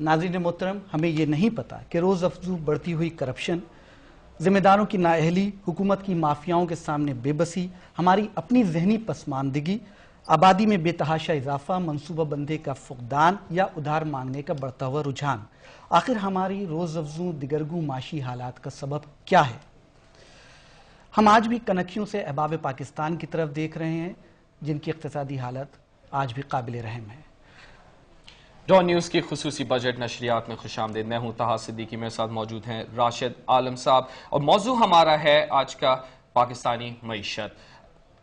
ناظرین محترم، ہمیں یہ نہیں پتا کہ روز افزوں بڑھتی ہوئی کرپشن، ذمہ داروں کی نااہلی، حکومت کی مافیاؤں کے سامنے بے بسی، ہماری اپنی ذہنی پسماندگی، آبادی میں بے تحاشا اضافہ، منصوبہ بندی کا فقدان یا ادھار مانگنے کا بڑھتا ہوا رجحان، آخر ہماری روز افزوں دگرگوں معاشی حالات کا سبب کیا ہے؟ ہم آج بھی کنکھیوں سے احباب پاکستان کی طرف دیکھ رہے ہیں، جن کی اقتصادی حالت آج بھی قابل رحم ہے۔ ڈان نیوز کی خصوصی بجٹ نشریات میں خوش آمدید۔ میں ہوں طاہر صدیقی، میرے ساتھ موجود ہیں راشد عالم صاحب، اور موضوع ہمارا ہے آج کا پاکستانی معیشت۔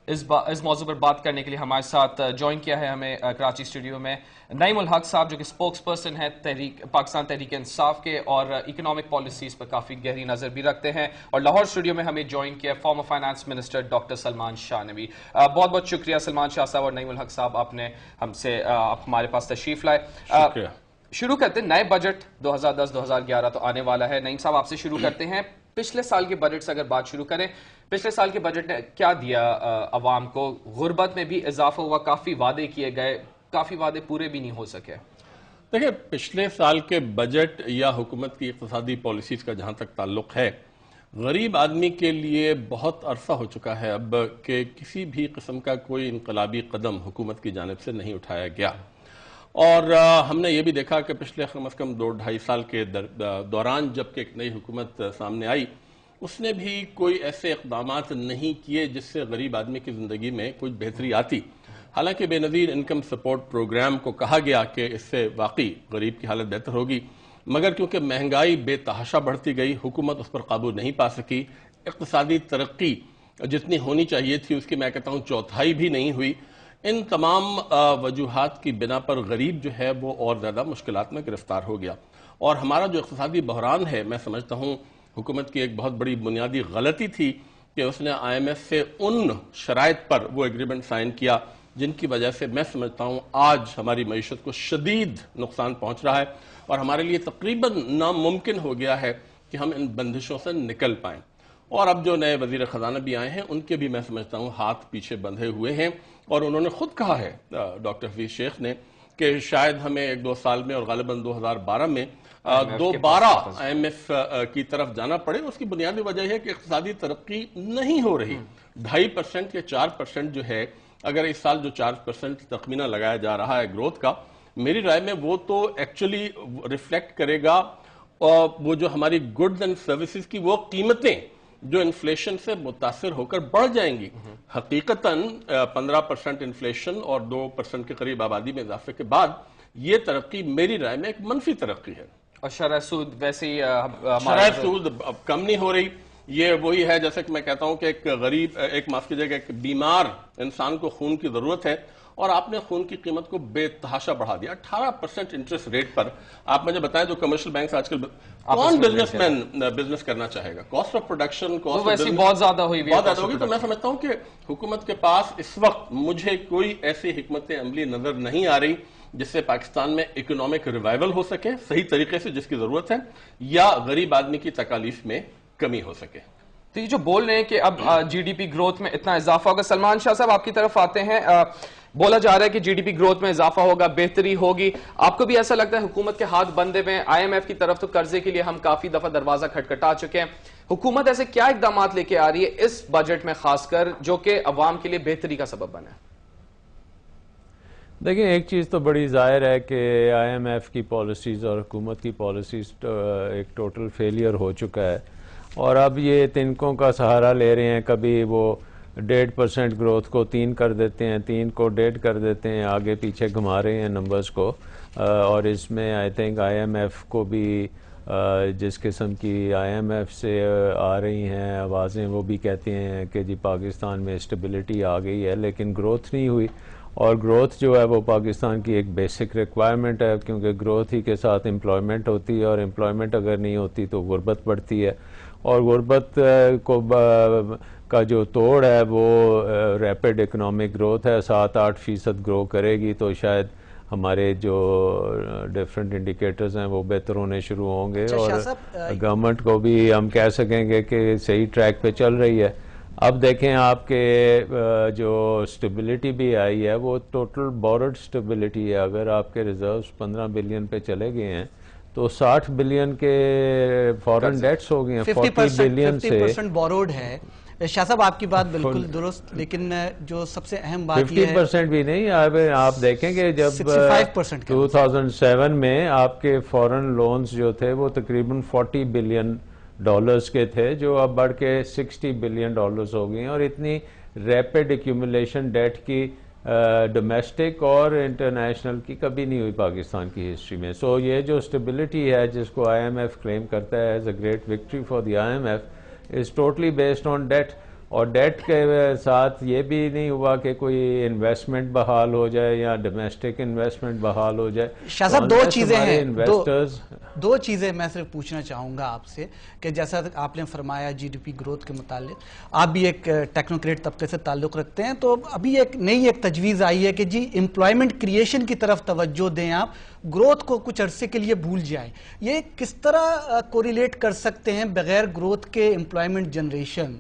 اس موضوع پر بات کرنے کے لیے ہمارے ساتھ جوائن کیا ہے ہمیں کراچی اسٹوڈیو میں نعیم الحق صاحب، جو کہ سپوکس پرسن ہے پاکستان تحریک انصاف کے، اور اکنامک پالیسیز پر کافی گہری نظر بھی رکھتے ہیں، اور لاہور اسٹوڈیو میں ہمیں جوائن کیا ہے former finance minister doctor Salman Shah نے بھی۔ بہت بہت شکریہ سلمان شاہ صاحب اور نعیم الحق صاحب، آپ نے ہمارے پاس تشریف لائے۔ شکریہ۔ شروع کرتے ہیں، نئے بجٹ 2010-2011 تو آنے والا ہے۔ نعیم صاحب، آپ سے شروع کرتے ہیں۔ پچھلے سال کے بجٹ سے اگر بات شروع کریں، پچھلے سال کے بجٹ نے کیا دیا عوام کو؟ غربت میں بھی اضافہ ہوا، کافی وعدے کیے گئے، کافی وعدے پورے بھی نہیں ہو سکے۔ دیکھیں، پچھلے سال کے بجٹ یا حکومت کی اقتصادی پالیسیز کا جہاں تک تعلق ہے، غریب آدمی کے لیے بہت عرصہ ہو چکا ہے اب کہ کسی بھی قسم کا کوئی انقلابی قدم حکومت کی جانب سے نہیں اٹھایا گیا، اور ہم نے یہ بھی دیکھا کہ پچھلے کم از کم 2-2.5 سال کے دوران جب کہ ایک نئی حکومت سامنے آئی، اس نے بھی کوئی ایسے اقدامات نہیں کیے جس سے غریب آدمی کی زندگی میں کچھ بہتری آتی۔ حالانکہ بے نظیر انکم سپورٹ پروگرام کو کہا گیا کہ اس سے واقعی غریب کی حالت بہتر ہوگی، مگر کیونکہ مہنگائی بے تحاشا بڑھتی گئی، حکومت اس پر قابو نہیں پا سکی، اقتصادی ترقی جتنی ہونی چاہیے تھی اس کی میں کہتا ہوں 1/4 بھی نہیں ہوئی۔ ان تمام وجوہات کی بنا پر غریب جو ہے وہ اور زیادہ مشکلات میں گرفتار ہو گیا، اور ہمارا جو اقتصادی بحران ہے، میں سمجھتا ہوں حکومت کی ایک بہت بڑی بنیادی غلطی تھی کہ اس نے آئی ایم ایف سے ان شرائط پر وہ ایگریمنٹ سائن کیا جن کی وجہ سے میں سمجھتا ہوں آج ہماری معیشت کو شدید نقصان پہنچ رہا ہے، اور ہمارے لیے تقریباً ناممکن ہو گیا ہے کہ ہم ان بندشوں سے نکل پائیں۔ اور اب جو نئے وزیر خزانہ بھی آئے ہیں، ان کے بھی میں سمجھتا ہوں ہاتھ پیچھے بندھے ہوئے ہیں، اور انہوں نے خود کہا ہے ڈاکٹر حفیظ شیخ نے کہ شاید ہمیں 1-2 سال میں، اور غالباً 2012 میں دوبارہ آئی ایم ایف کی طرف جانا پڑے۔ اس کی بنیادی وجہ ہے کہ اقتصادی ترقی نہیں ہو رہی۔ 2.5% یا 4% جو ہے، اگر اس سال جو 4% تخمینہ لگایا جا رہا ہے گروتھ کا، میری رائے میں وہ تو ایکچولی ریفلیکٹ کرے گا وہ جو ہماری گڈز اینڈ سروسز کی وہ قیمتیں جو انفلیشن سے متاثر ہو کر بڑھ جائیں گی۔ حقیقتاً 15% انفلیشن اور 2% کے قریب آبادی میں اضافے کے بعد یہ ترقی میری رائے میں ایک منفی ترقی ہے، اور شرح سود ویسے ہی شرح سود اب کم نہیں ہو رہی۔ یہ وہی ہے جیسے کہ میں کہتا ہوں کہ ایک غریب، ایک معاف کیجیے گا، ایک بیمار انسان کو خون کی ضرورت ہے، اور آپ نے خون کی قیمت کو بے تحاشا بڑھا دیا 18% انٹرسٹ ریٹ پر۔ آپ مجھے بتائیں جو کمرشل بینکس آج کل، کون بزنس مین بزنس کرنا چاہے گا؟ کاسٹ آف پروڈکشن، بہت زیادہ ہوئی، تو میں سمجھتا ہوں کہ حکومت کے پاس اس وقت مجھے کوئی ایسی حکمت عملی نظر نہیں آ رہی جس سے پاکستان میں اکنامک ریوائول ہو سکے صحیح طریقے سے جس کی ضرورت ہے، یا غریب آدمی کی تکالیف میں کمی ہو سکے۔ تو یہ جو بول رہے ہیں کہ اب جی ڈی پی گروتھ میں اتنا اضافہ ہوگا، سلمان شاہ صاحب آپ کی طرف آتے ہیں، بولا جا رہا ہے کہ جی ڈی پی گروتھ میں اضافہ ہوگا، بہتری ہوگی، آپ کو بھی ایسا لگتا ہے؟ حکومت کے ہاتھ بندھے میں، آئی ایم ایف کی طرف تو قرضے کے لیے ہم کافی دفعہ دروازہ کھٹکھٹا چکے ہیں، حکومت ایسے کیا اقدامات لے کے آ رہی ہے اس بجٹ میں خاص کر جو کہ عوام کے لیے بہتری کا سبب بنے؟ دیکھیں، ایک چیز تو بڑی ظاہر ہے کہ آئی ایم ایف کی پالیسیز اور حکومت کی پالیسیز ایک ٹوٹل فیلئر ہو چکا ہے، اور اب یہ تنکوں کا سہارا لے رہے ہیں، کبھی وہ 1.5% گروتھ کو 3 کر دیتے ہیں، 3 کو 1.5 کر دیتے ہیں، آگے پیچھے گھما رہے ہیں نمبرز کو، اور اس میں I think IMF کو بھی جس قسم کی آئی ایم ایف سے آ رہی ہیں آوازیں، وہ بھی کہتے ہیں کہ جی پاکستان میں اسٹیبلٹی آ گئی ہے، لیکن گروتھ نہیں ہوئی، اور گروتھ جو ہے وہ پاکستان کی ایک بیسک ریکوائرمنٹ ہے، کیونکہ گروتھ ہی کے ساتھ امپلائمنٹ ہوتی ہے، اور امپلائمنٹ اگر نہیں ہوتی تو غربت بڑھتی ہے، اور غربت کو کا جو توڑ ہے وہ ریپڈ اکنامک گروتھ ہے، 7-8% گرو کرے گی تو شاید ہمارے جو ڈیفرنٹ انڈیکیٹرز ہیں وہ بہتر ہونے شروع ہوں گے، اور گورنمنٹ کو بھی ہم کہہ سکیں گے کہ صحیح ٹریک پہ چل رہی ہے۔ اب دیکھیں آپ کے جو سٹیبلٹی بھی آئی ہے وہ ٹوٹل بورڈ سٹیبلٹی ہے، اگر آپ کے ریزروز 15 بلین پہ چلے گئے ہیں تو 60 بلین کے فورن ڈیٹس ہو گئے ہیں 40 بلین سے 50% بوروڈ ہے. شاہ صاحب آپ کی بات بالکل درست, لیکن جو سب سے اہم بات یہ ہے 50% بھی نہیں. آپ دیکھیں کہ جب 65% 2007 میں آپ کے فورن لونز جو تھے وہ تقریباً 40 بلین ڈالرز کے تھے, جو اب بڑھ کے 60 بلین ڈالرز ہو گئے ہیں, اور اتنی ریپڈ ایکیومولیشن ڈیٹ کی ڈومیسٹک اور انٹرنیشنل کی کبھی نہیں ہوئی پاکستان کی ہسٹری میں. سو یہ جو اسٹیبلٹی ہے جس کو آئی ایم ایف کلیم کرتا ہے as a great victory for the IMF is totally based on debt, اور ڈیٹ کے ساتھ یہ بھی نہیں ہوا کہ کوئی انویسٹمنٹ بحال ہو جائے یا ڈومیسٹک انویسٹمنٹ بحال ہو جائے. شاہ صاحب دو چیزیں ہیں, دو چیزیں میں صرف پوچھنا چاہوں گا آپ سے کہ جیسا آپ نے فرمایا جی ڈی پی گروتھ کے متعلق, آپ بھی ایک ٹیکنوکریٹ طبقے سے تعلق رکھتے ہیں, تو ابھی ایک نئی تجویز آئی ہے کہ جی امپلائمنٹ کریشن کی طرف توجہ دیں, آپ گروتھ کو کچھ عرصے کے لیے بھول جائیں. یہ کس طرح کوریلیٹ کر سکتے ہیں بغیر گروتھ کے امپلائمنٹ جنریشن؟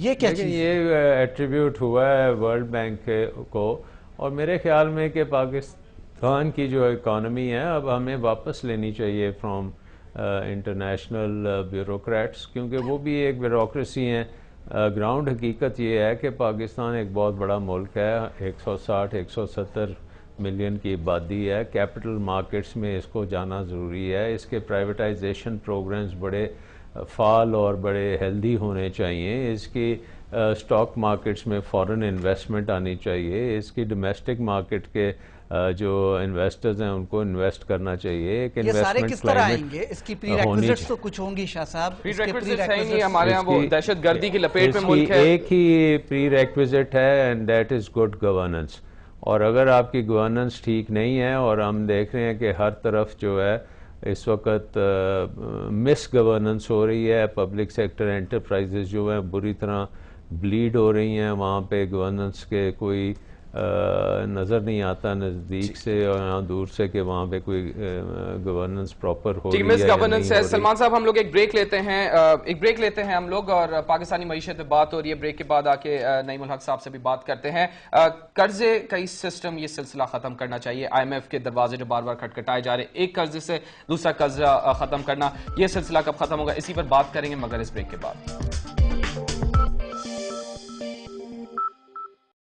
یہ کیا چیز؟ یہ ایٹریبیوٹ ہوا ہے ورلڈ بینک کو, اور میرے خیال میں کہ پاکستان کی جو اکانومی ہے اب ہمیں واپس لینی چاہیے فرام انٹرنیشنل بیوروکریٹس, کیونکہ وہ بھی ایک بیوروکریسی ہیں. گراؤنڈ حقیقت یہ ہے کہ پاکستان ایک بہت بڑا ملک ہے, 160-170 ملین کی آبادی ہے. کیپٹل مارکیٹس میں اس کو جانا ضروری ہے. اس کے پرائیویٹائزیشن پروگرامز بڑے فعال اور بڑے ہیلدی ہونے چاہیے. اس کی سٹاک مارکیٹس میں فورن انویسٹمنٹ آنی چاہیے. اس کی ڈومیسٹک مارکیٹ کے جو انویسٹرز ہیں ان کو انویسٹ کرنا چاہیے. ایک یہ سارے کس طرح آئیں گے؟ اس کی پری ریکویزٹس تو کچھ ہوں گی شاہ صاحب. پری ریکویزٹس ہیں نہیں ہمارے ہاں, وہ دہشت گردی کی لپیٹ میں ملک ہے. ایک ہی پری ریکویزٹ ہے and that is good governance. اور اگر آپ کی گورننس ٹھیک نہیں ہے, اور ہم دیکھ رہے ہیں کہ ہر طرف جو ہے اس وقت مس گورننس ہو رہی ہے, پبلک سیکٹر انٹرپرائزز جو ہیں بری طرح بلیڈ ہو رہی ہیں, وہاں پہ گورننس کے کوئی نظر نہیں آتا نزدیک سے اور دور سے کہ وہاں پہ کوئی گورننس پراپر ہو رہی ہے. گورننس ہے. سلمان صاحب ہم لوگ ایک بریک لیتے ہیں ہم لوگ, اور پاکستانی معیشت پہ بات ہو رہی ہے. بریک کے بعد آ کے نعیم الحق صاحب سے بھی بات کرتے ہیں. قرضے کا سسٹم, یہ سلسلہ ختم کرنا چاہیے. آئی ایم ایف کے دروازے جو بار بار کھٹکھٹائے جا رہے, ایک قرضے سے دوسرا قرضہ ختم کرنا, یہ سلسلہ کب ختم ہوگا, اسی پر بات کریں گے مگر اس بریک کے بعد.